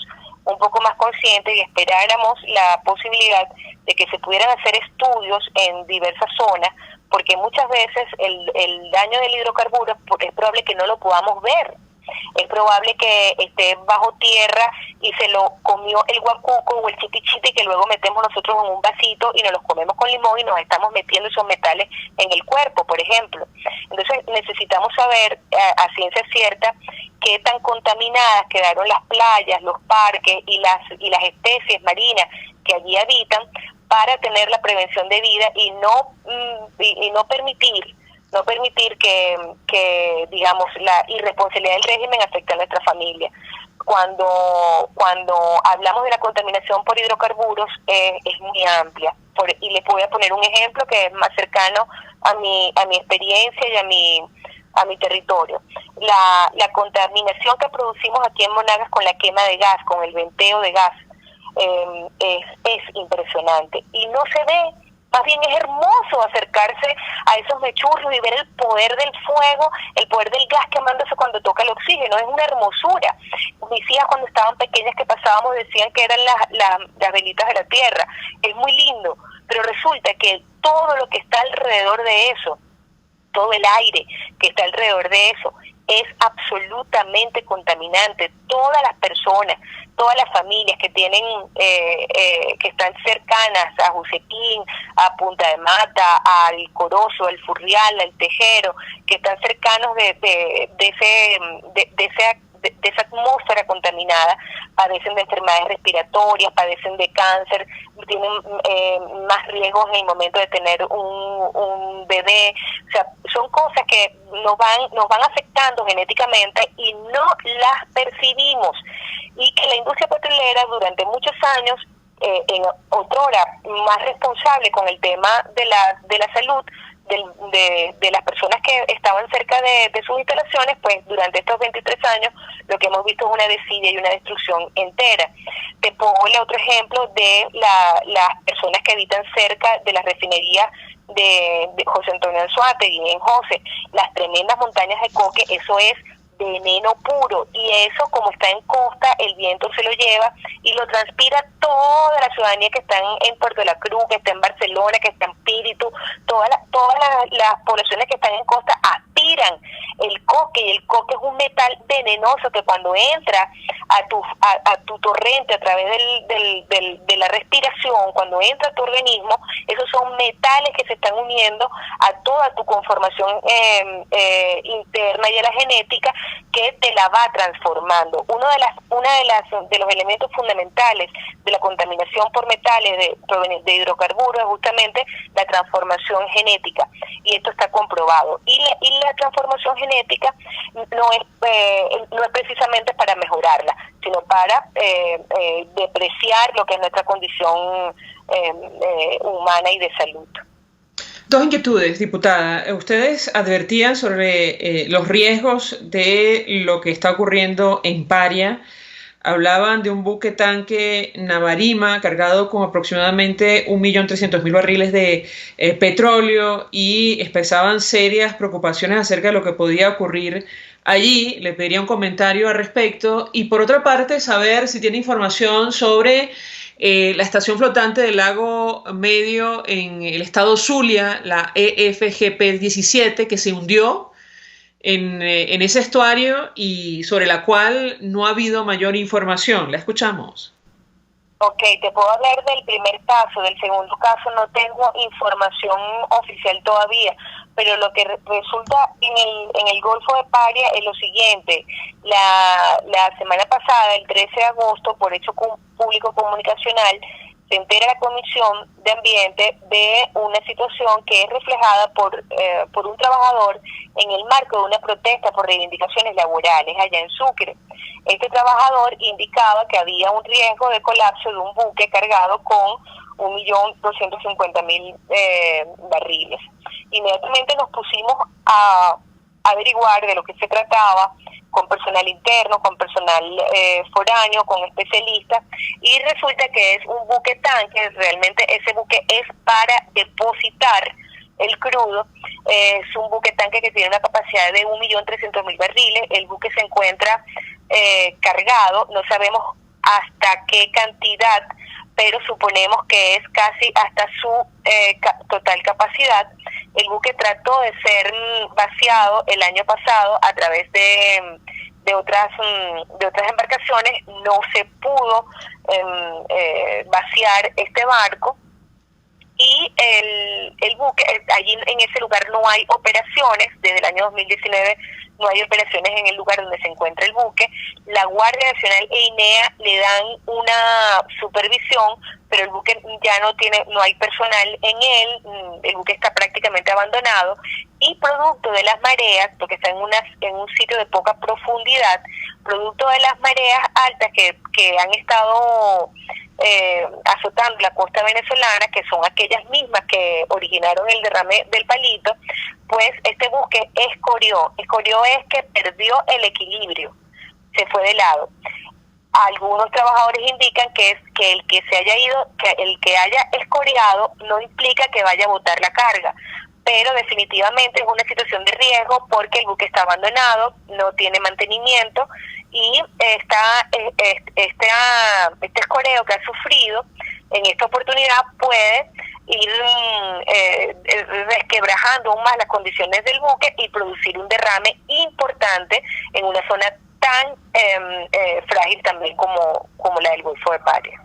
un poco más conscientes y esperáramos la posibilidad de que se pudieran hacer estudios en diversas zonas, porque muchas veces el daño del hidrocarburo es probable que no lo podamos ver. Es probable que esté bajo tierra y se lo comió el guacuco o el chitichite, que luego metemos nosotros en un vasito y nos los comemos con limón y nos estamos metiendo esos metales en el cuerpo, por ejemplo. Entonces necesitamos saber a ciencia cierta qué tan contaminadas quedaron las playas, los parques y las especies marinas que allí habitan, para tener la prevención de vida y no permitir que digamos la irresponsabilidad del régimen afecte a nuestra familia. Cuando hablamos de la contaminación por hidrocarburos es muy amplia, y les voy a poner un ejemplo que es más cercano a mi experiencia y a mi territorio. La contaminación que producimos aquí en Monagas con la quema de gas, con el venteo de gas, es impresionante y no se ve. Más bien es hermoso acercarse a esos mechurros y ver el poder del fuego, el poder del gas quemándose cuando toca el oxígeno. Es una hermosura. Mis hijas cuando estaban pequeñas que pasábamos decían que eran las velitas de la tierra. Es muy lindo, pero resulta que todo lo que está alrededor de eso todo el aire que está alrededor de eso es absolutamente contaminante. Todas las personas, todas las familias que tienen que están cercanas a Jusequín, a Punta de Mata, al Corozo, al Furrial, al Tejero, que están cercanos de esa atmósfera contaminada, padecen de enfermedades respiratorias, padecen de cáncer, tienen más riesgos en el momento de tener un bebé. O sea, son cosas que nos van afectando genéticamente y no las percibimos, y que la industria petrolera durante muchos años, en otrora más responsable con el tema de la salud de las personas que estaban cerca de sus instalaciones, pues durante estos 23 años lo que hemos visto es una desidia y una destrucción entera. Te pongo el otro ejemplo de las personas que habitan cerca de las refinerías de José Antonio Anzoátegui, en José, las tremendas montañas de coque, eso es veneno puro, y eso, como está en costa, el viento se lo lleva y lo transpira toda la ciudadanía que está en Puerto de la Cruz, que está en Barcelona, que está en Píritu, todas las poblaciones que están en costa aspiran el coque, y el coque es un metal venenoso que cuando entra a tu torrente a través de la respiración, cuando entra a tu organismo, esos son metales que se están uniendo a toda tu conformación interna y a la genética, que te la va transformando. Uno de los elementos fundamentales de la contaminación por metales de hidrocarburos es justamente la transformación genética, y esto está comprobado. Y la transformación genética no es precisamente para mejorarla, sino para depreciar lo que es nuestra condición humana y de salud.
Dos inquietudes, diputada. Ustedes advertían sobre los riesgos de lo que está ocurriendo en Paria. Hablaban de un buque tanque Navarima cargado con aproximadamente 1.300.000 barriles de petróleo, y expresaban serias preocupaciones acerca de lo que podía ocurrir allí. Le pediría un comentario al respecto, y por otra parte saber si tiene información sobre la estación flotante del Lago Medio en el estado Zulia, la EFGP-17, que se hundió en ese estuario y sobre la cual no ha habido mayor información. La escuchamos.
Ok, te puedo hablar del primer caso. Del segundo caso no tengo información oficial todavía, pero lo que resulta en el Golfo de Paria es lo siguiente. La semana pasada, el 13 de agosto, por hecho público comunicacional, se entera la Comisión de Ambiente de una situación que es reflejada por un trabajador en el marco de una protesta por reivindicaciones laborales allá en Sucre. Este trabajador indicaba que había un riesgo de colapso de un buque cargado con 1.250.000 barriles. Inmediatamente nos pusimos a averiguar de lo que se trataba, con personal interno, con personal foráneo, con especialistas, y resulta que es un buque tanque. Realmente ese buque es para depositar el crudo. Es un buque tanque que tiene una capacidad de 1.300.000 barriles. El buque se encuentra cargado, no sabemos hasta qué cantidad, pero suponemos que es casi hasta su total capacidad. El buque trató de ser vaciado el año pasado a través de otras embarcaciones. No se pudo vaciar este barco, y el buque, allí en ese lugar no hay operaciones. Desde el año 2019 no hay operaciones en el lugar donde se encuentra el buque. La Guardia Nacional e INEA le dan una supervisión, pero el buque ya no hay personal en él. El buque está prácticamente abandonado, y producto de las mareas, porque está en un sitio de poca profundidad, producto de las mareas altas que han estado azotando la costa venezolana, que son aquellas mismas que originaron el derrame del Palito, pues este buque escorió. Escorió es que perdió el equilibrio, se fue de lado. Algunos trabajadores indican que el que se haya ido, que el que haya escoriado no implica que vaya a botar la carga, pero definitivamente es una situación de riesgo porque el buque está abandonado, no tiene mantenimiento, y este escoreo que ha sufrido en esta oportunidad puede ir resquebrajando aún más las condiciones del buque y producir un derrame importante en una zona tan frágil también como la del Golfo de Paria.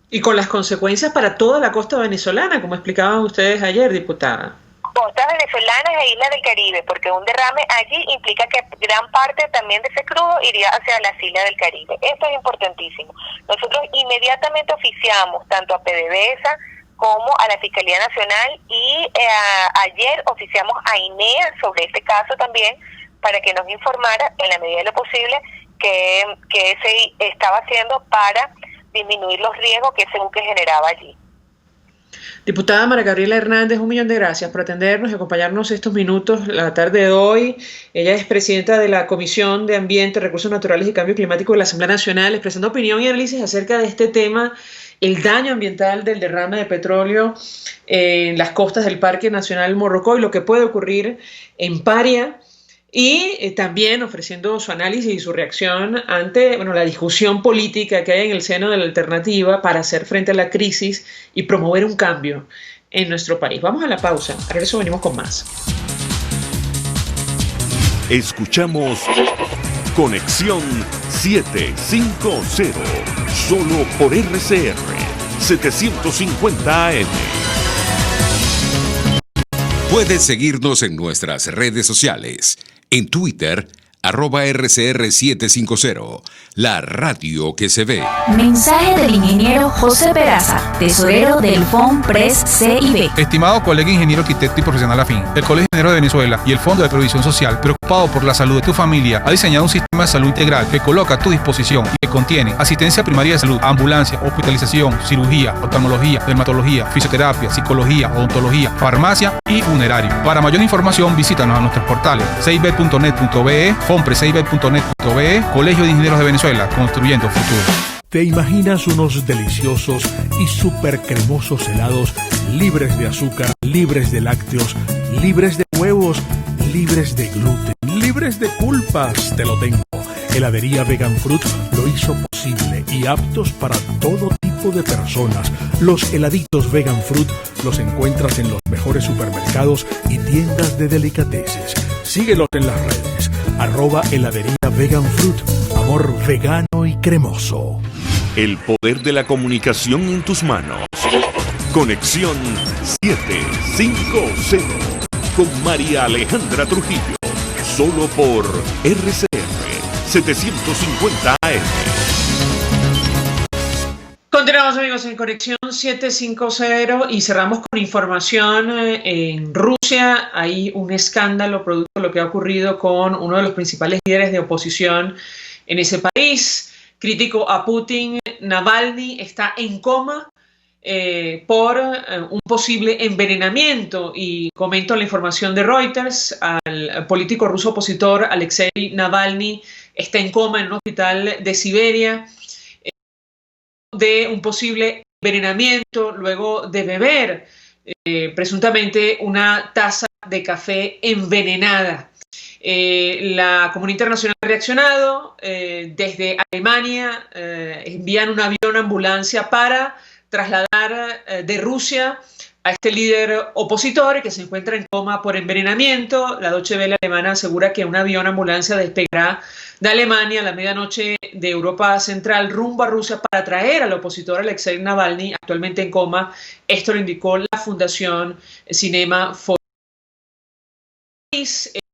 Y con las consecuencias para toda la costa venezolana, como explicaban ustedes ayer, diputada.
Costas venezolanas e islas del Caribe, porque un derrame allí implica que gran parte también de ese crudo iría hacia las islas del Caribe. Esto es importantísimo. Nosotros inmediatamente oficiamos tanto a PDVSA como a la Fiscalía Nacional y ayer oficiamos a INEA sobre este caso también para que nos informara en la medida de lo posible que se estaba haciendo para disminuir los riesgos que ese buque generaba allí.
Diputada María Gabriela Hernández, 1.000.000 de gracias por atendernos y acompañarnos estos minutos la tarde de hoy. Ella es presidenta de la Comisión de Ambiente, Recursos Naturales y Cambio Climático de la Asamblea Nacional, expresando opinión y análisis acerca de este tema, el daño ambiental del derrame de petróleo en las costas del Parque Nacional Morrocoy, lo que puede ocurrir en Paria, y también ofreciendo su análisis y su reacción ante la discusión política que hay en el seno de la alternativa para hacer frente a la crisis y promover un cambio en nuestro país. Vamos a la pausa, a regreso venimos con más.
Escuchamos Conexión 750, solo por RCR 750 AM.
Puedes seguirnos en nuestras redes sociales. En Twitter, @RCR750, la radio que se ve.
Mensaje del ingeniero José Peraza, tesorero del FOMPRES CIB.
Estimado colega ingeniero, arquitecto y profesional afín, el Colegio de Ingenieros de Venezuela y el Fondo de Previsión Social, preocupado por la salud de tu familia, ha diseñado un sistema de salud integral que coloca a tu disposición y que contiene asistencia primaria de salud, ambulancia, hospitalización, cirugía, oftalmología, dermatología, fisioterapia, psicología, odontología, farmacia y funerario. Para mayor información, visítanos a nuestros portales cib.net.be, FOMPRESCIB.net.be, Colegio de Ingenieros de Venezuela, construyendo futuro.
¿Te imaginas unos deliciosos y súper cremosos helados libres de azúcar, libres de lácteos, libres de huevos, libres de gluten, libres de culpas? Te lo tengo. Heladería Vegan Fruit lo hizo posible y aptos para todo tipo de personas. Los heladitos Vegan Fruit los encuentras en los mejores supermercados y tiendas de delicateces. Síguelos en las redes. @heladería Vegan Fruit. Amor vegano y cremoso.
El poder de la comunicación en tus manos. Conexión 750 con María Alejandra Trujillo. Solo por RCR 750 AM.
Continuamos, amigos, en Conexión 750 y cerramos con información. En Rusia hay un escándalo producto de lo que ha ocurrido con uno de los principales líderes de oposición en ese país. Crítico a Putin, Navalny está en coma por un posible envenenamiento, y comento la información de Reuters. Al político ruso opositor Alexei Navalny está en coma en un hospital de Siberia de un posible envenenamiento luego de beber presuntamente una taza de café envenenada. La comunidad internacional ha reaccionado. Desde Alemania envían un avión ambulancia para trasladar de Rusia a este líder opositor que se encuentra en coma por envenenamiento. La Deutsche Welle alemana asegura que un avión ambulancia despegará de Alemania a la medianoche de Europa Central rumbo a Rusia para traer al opositor Alexei Navalny, actualmente en coma. Esto lo indicó la Fundación Cinema for.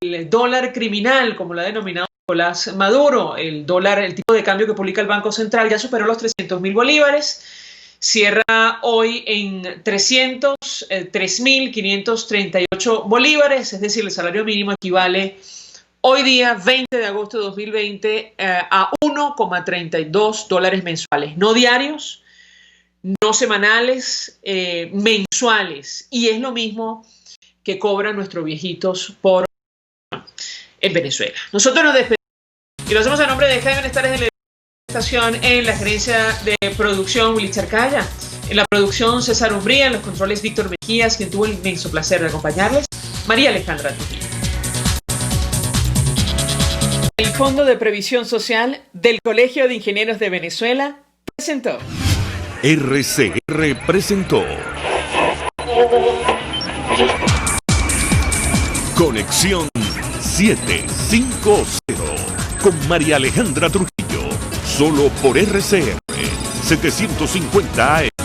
El dólar criminal, como lo ha denominado Nicolás Maduro, el tipo de cambio que publica el Banco Central, ya superó los 300.000 bolívares. Cierra hoy en 303.538 bolívares, es decir, el salario mínimo equivale hoy día, 20 de agosto de 2020, a $1,32 mensuales, no diarios, no semanales, mensuales. Y es lo mismo que cobran nuestros viejitos por en Venezuela. Nosotros nos despedimos y lo hacemos a nombre de Jaime Estares de la estación, en la gerencia de producción Willy Charcaya, en la producción César Umbría, en los controles Víctor Mejías, quien tuvo el inmenso placer de acompañarles, María Alejandra Trujillo. El Fondo de Previsión Social del Colegio de Ingenieros de Venezuela presentó.
RCR presentó Conexión 750 con María Alejandra Trujillo, solo por RCR 750 AM.